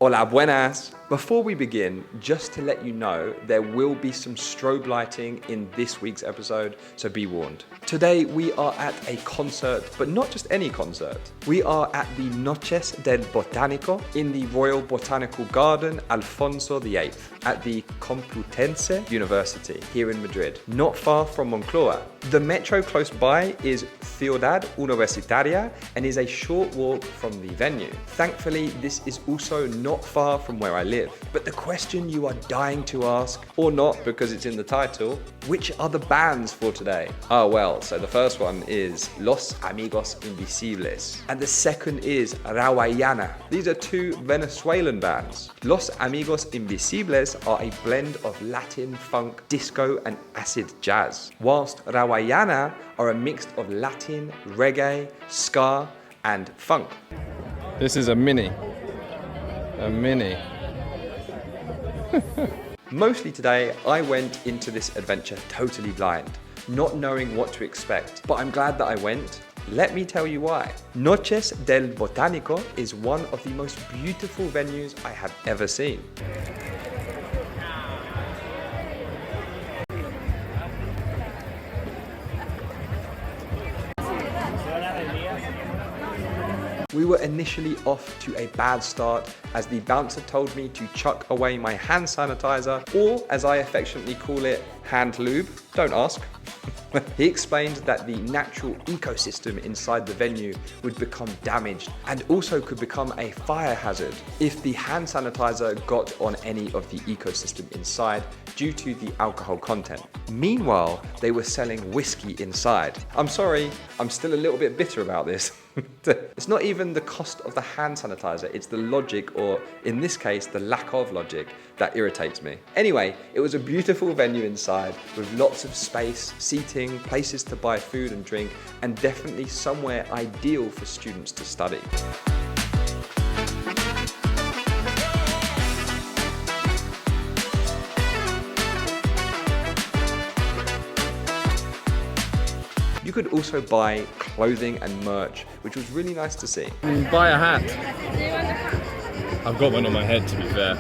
Hola Buenas! Before we begin, just to let you know, there will be some strobe lighting in this week's episode, so be warned. Today we are at a concert, but not just any concert. We are at the Noches del Botanical in the Royal Botanical Garden Alfonso XIII at the Complutense University here in Madrid, not far from Moncloa. The metro close by is Ciudad Universitaria and is a short walk from the venue. Thankfully, this is also not far from where I live. But the question you are dying to ask, or not because it's in the title, which are the bands for today? So the first one is Los Amigos Invisibles, and the second is Rawayana. These are two Venezuelan bands. Los Amigos Invisibles are a blend of Latin, funk, disco, and acid jazz, whilst Rawayana are a mix of Latin, reggae, ska, and funk. This is a mini. Mostly today, I went into this adventure totally blind, not knowing what to expect, but I'm glad that I went. Let me tell you why. Noches del Botanico is one of the most beautiful venues I have ever seen. We were initially off to a bad start as the bouncer told me to chuck away my hand sanitizer, or as I affectionately call it, hand lube. Don't ask. He explained that the natural ecosystem inside the venue would become damaged and also could become a fire hazard if the hand sanitizer got on any of the ecosystem inside due to the alcohol content. Meanwhile, they were selling whiskey inside. I'm sorry, I'm still a little bit bitter about this. It's not even the cost of the hand sanitizer, it's the logic, or in this case, the lack of logic, that irritates me. Anyway, it was a beautiful venue inside with lots of space, seating, places to buy food and drink, and definitely somewhere ideal for students to study. You could also buy clothing and merch, which was really nice to see. Buy a hat. I've got one on my head, to be fair.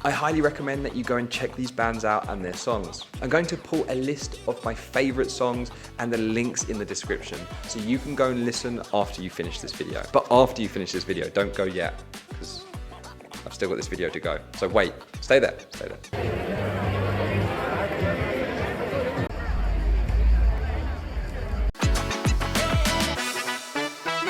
I highly recommend that you go and check these bands out and their songs. I'm going to pull a list of my favorite songs and the links in the description, so you can go and listen after you finish this video. But after you finish this video, don't go yet, because I've still got this video to go. So wait, stay there.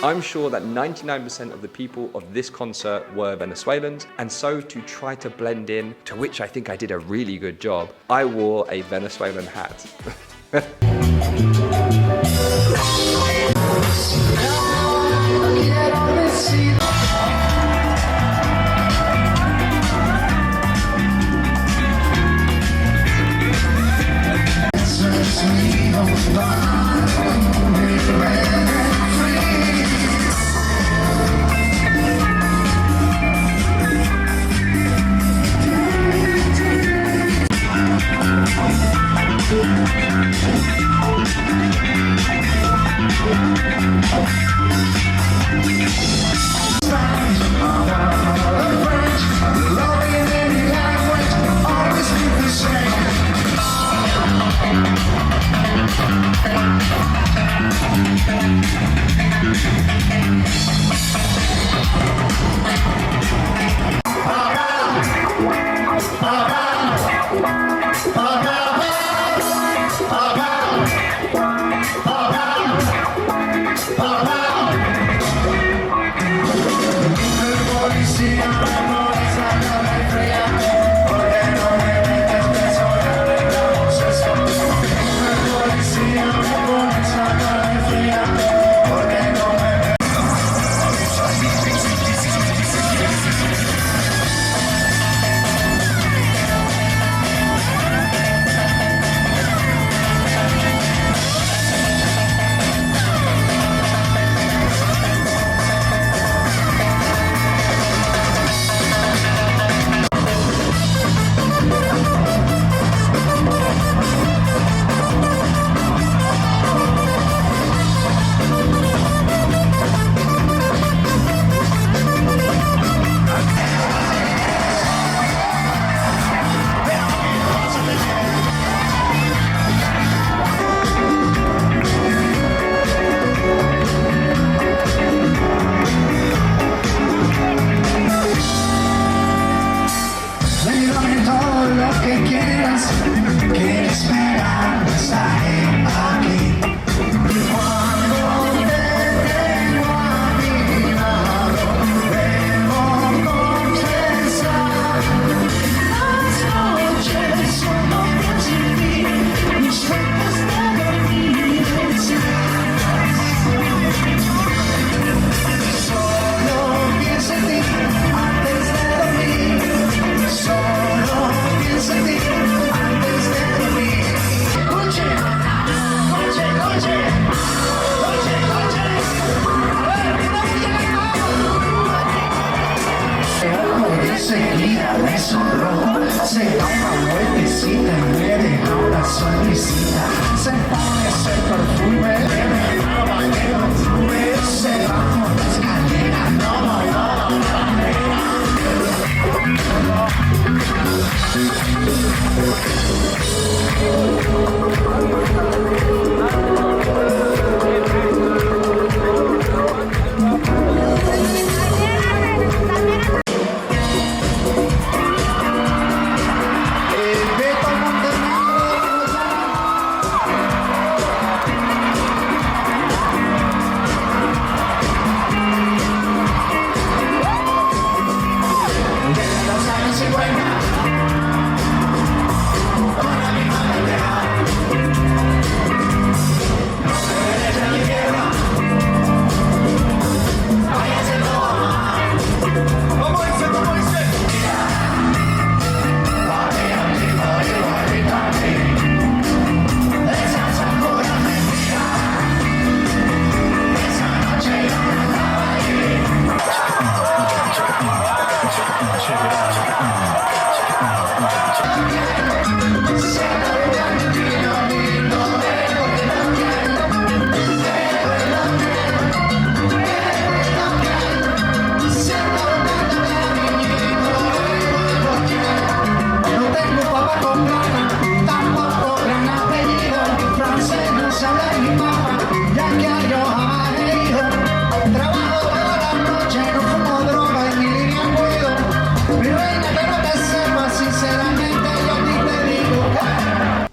I'm sure that 99% of the people of this concert were Venezuelans, and so to try to blend in, to which I think I did a really good job, I wore a Venezuelan hat. se da una vueltecita y me deja una sonrisita. Se pone ese perfume, bebe agua que lo fluye. Se baja por la escalera, no,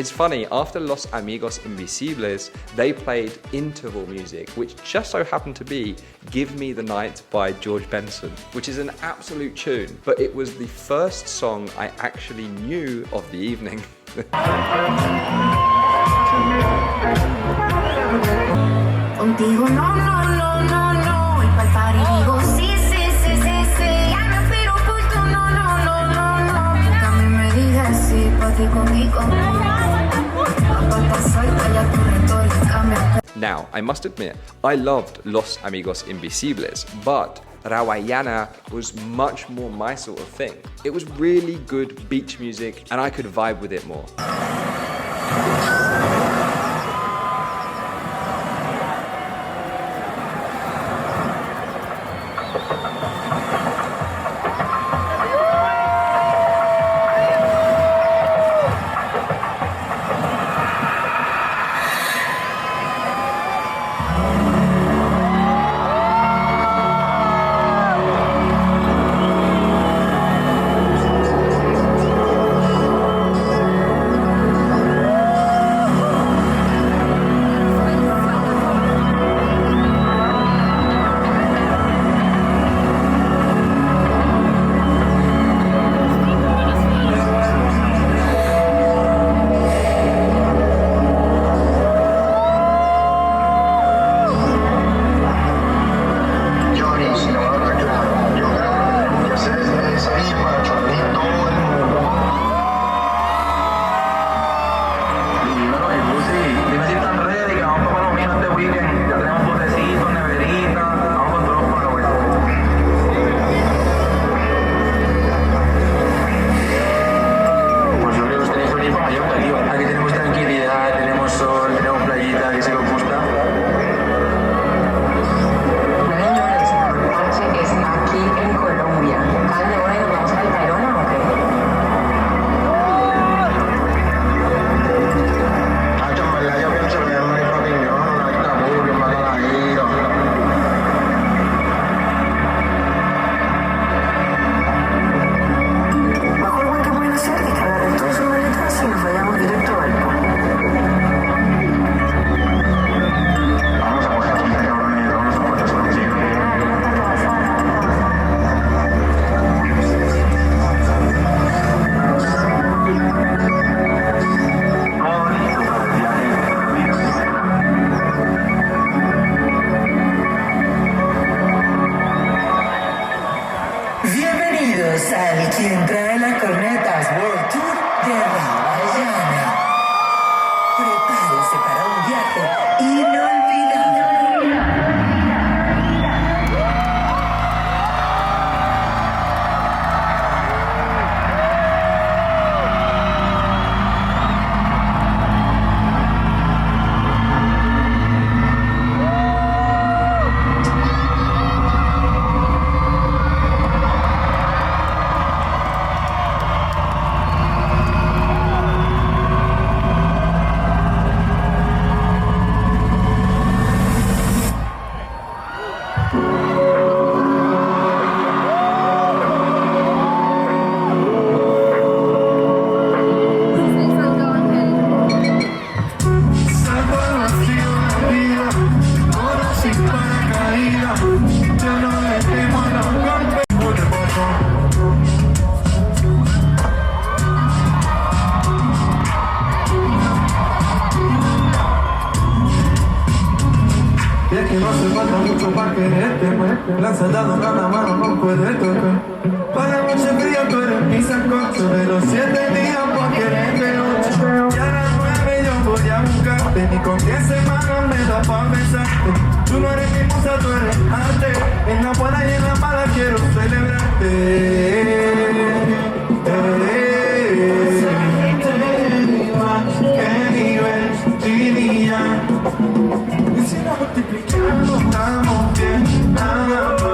It's funny, after Los Amigos Invisibles, they played interval music, which just so happened to be Give Me the Night by George Benson, which is an absolute tune, but it was the first song I actually knew of the evening. Contigo no, no, no, no, no, y pa'l party digo sí, sí, sí, sí, sí, ya me aspiro oculto, no, no, no, no, no, porque a mí me digas sí, pa' ti conmigo, Now, I must admit, I loved Los Amigos Invisibles, but Rawayana was much more my sort of thing. It was really good beach music and I could vibe with it more. quien trae las cornetas World Tour de Rawayana. Prepárese para un viaje inolvidable. Salgo al vacío de la vida, ahora sin paracaídas. Yo no le temo a los golpes. Y es que no hace falta mucho para quererte, pues. La soldado nada mano no puede tocar. Para noche frío tú eres mi sancocho de los 7 días por quererte 8. Y a las 9 yo voy a buscarte, ni con 10 semanas me da pa' besarte. Tú no eres mi musa, tú eres arte. En la buena y en la mala quiero celebrarte. Qué nivel, diría. Y si nos multiplicamos, estamos bien, nada más.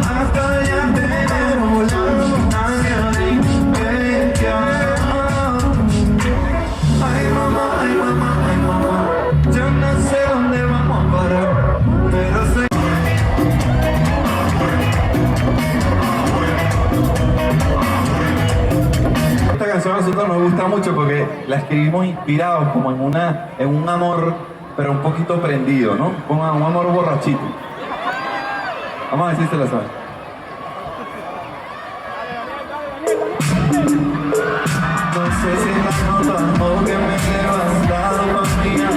Hasta ya tenemos volando, nadie que ay mamá, ay mamá, ay mamá. Yo no sé dónde vamos a parar, pero sé. Esta canción a nosotros nos gusta mucho porque la escribimos inspirados como en un amor, pero un poquito prendido, ¿no? Como un amor borrachito. Vamos a ver si se la sabe. No sé si la nota o que me llevas dado mía.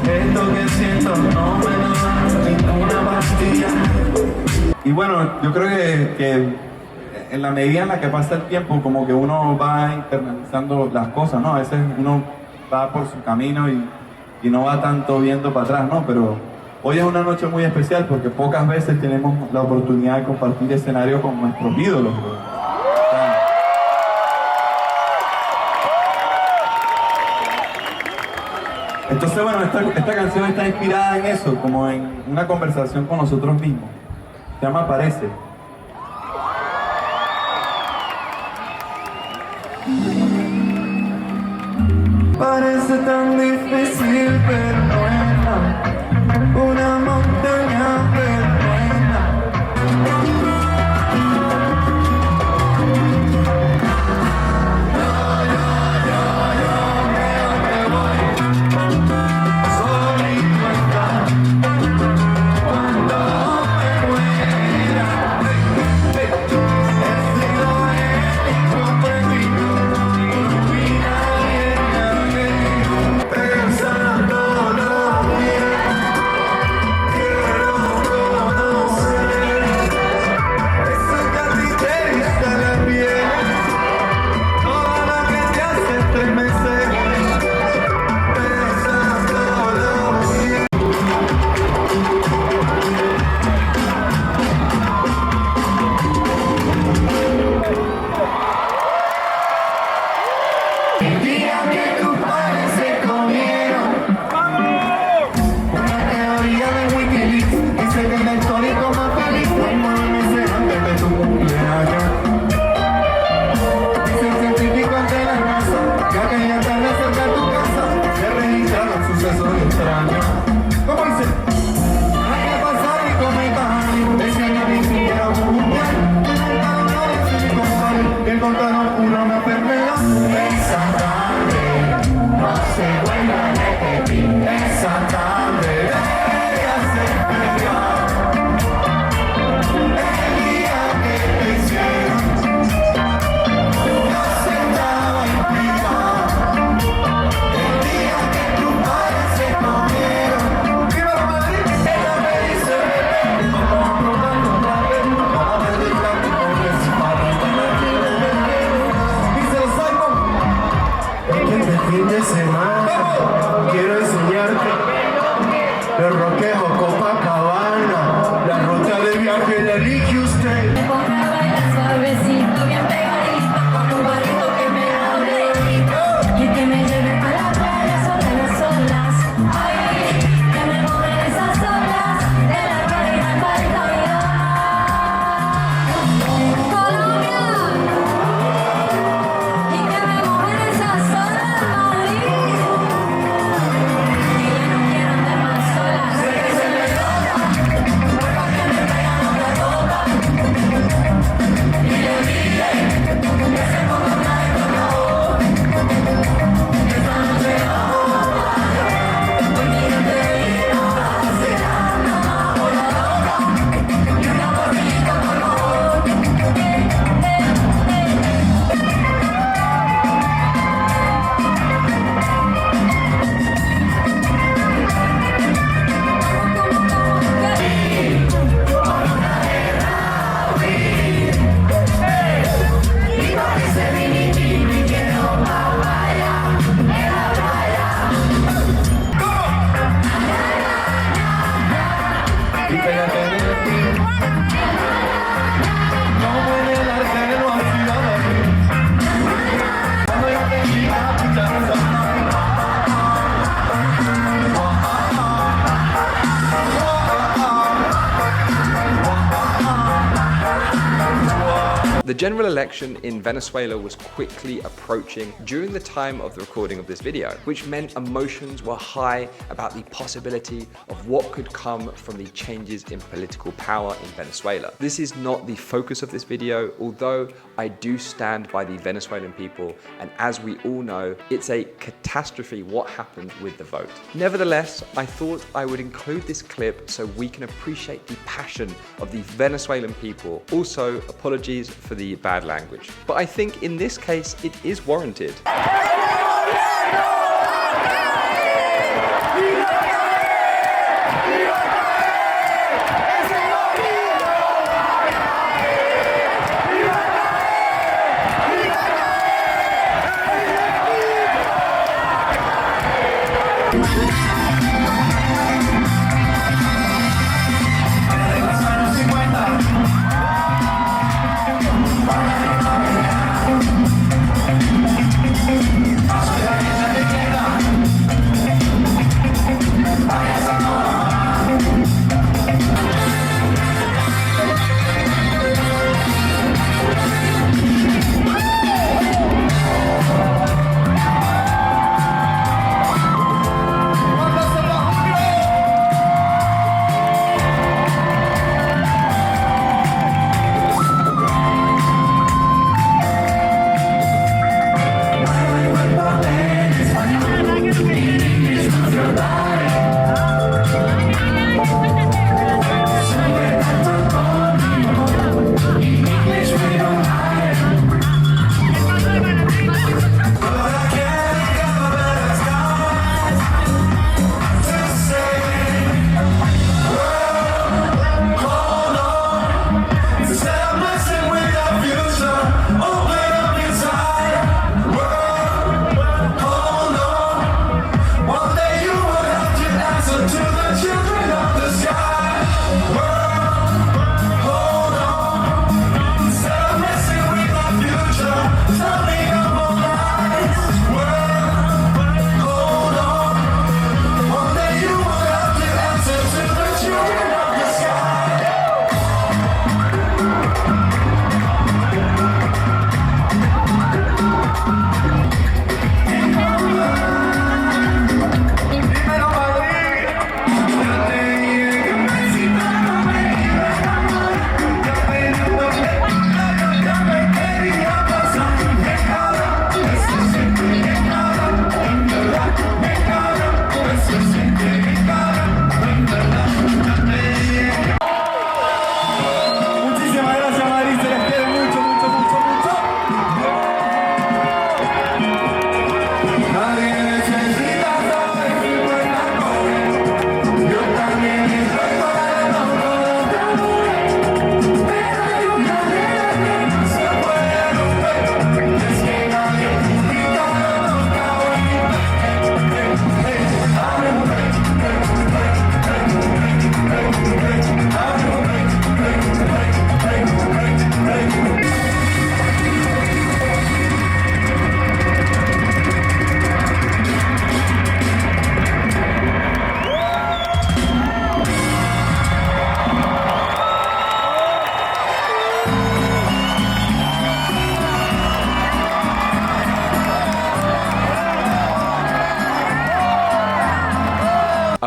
Esto que siento no me lo da ninguna pastilla. Y bueno, yo creo que en la medida en la que pasa el tiempo, como que uno va internalizando las cosas, ¿no? A veces uno va por su camino y no va tanto viendo para atrás, ¿no? Pero hoy es una noche muy especial porque pocas veces tenemos la oportunidad de compartir escenario con nuestros ídolos, ¿no? Entonces, bueno, esta canción está inspirada en eso, como en una conversación con nosotros mismos. Se llama Parece. Parece tan difícil, pero no es nada. Una montaña, pero no es nada. Solito está. Cuando me muera, he sido el incomprendido. Pensando los días. alejarte de ti. No puede el arte de lo hacía de mí. Cuando yo te diga, escuchar esa The general election in Venezuela was quickly approaching during the time of the recording of this video, which meant emotions were high about the possibility of what could come from the changes in political power in Venezuela. This is not the focus of this video, although I do stand by the Venezuelan people, and as we all know, it's a catastrophe what happened with the vote. Nevertheless, I thought I would include this clip so we can appreciate the passion of the Venezuelan people. Also, apologies for the bad language. But I think in this case, it is warranted.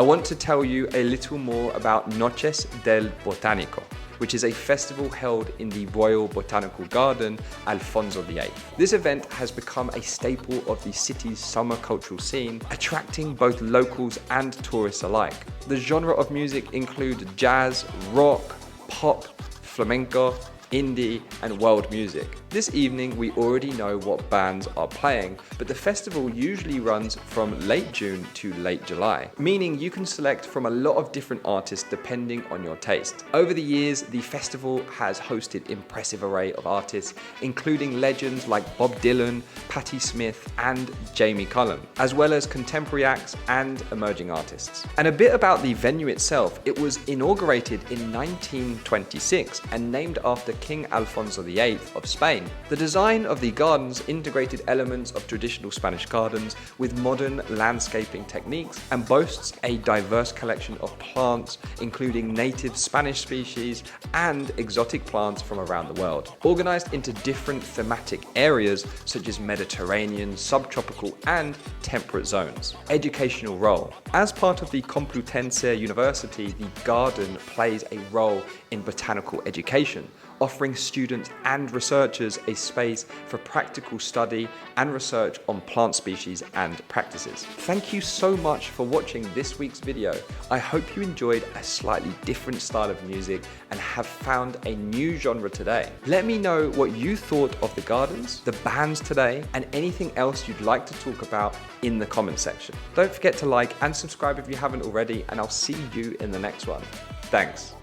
I want to tell you a little more about Noches del Botanical, which is a festival held in the Royal Botanical Garden, Alfonso XIII. This event has become a staple of the city's summer cultural scene, attracting both locals and tourists alike. The genre of music include jazz, rock, pop, flamenco, indie, and world music. This evening we already know what bands are playing, but the festival usually runs from late June to late July, meaning you can select from a lot of different artists depending on your taste. Over the years, the festival has hosted an impressive array of artists, including legends like Bob Dylan, Patti Smith, and Jamie Cullum, as well as contemporary acts and emerging artists. And a bit about the venue itself: it was inaugurated in 1926 and named after King Alfonso VIII of Spain. The design of the gardens integrated elements of traditional Spanish gardens with modern landscaping techniques and boasts a diverse collection of plants, including native Spanish species and exotic plants from around the world, organized into different thematic areas such as Mediterranean, subtropical, and temperate zones. Educational role. As part of the Complutense University, the garden plays a role in botanical education, offering students and researchers a space for practical study and research on plant species and practices. Thank you so much for watching this week's video. I hope you enjoyed a slightly different style of music and have found a new genre today. Let me know what you thought of the gardens, the bands today, and anything else you'd like to talk about in the comment section. Don't forget to like and subscribe if you haven't already, and I'll see you in the next one. Thanks.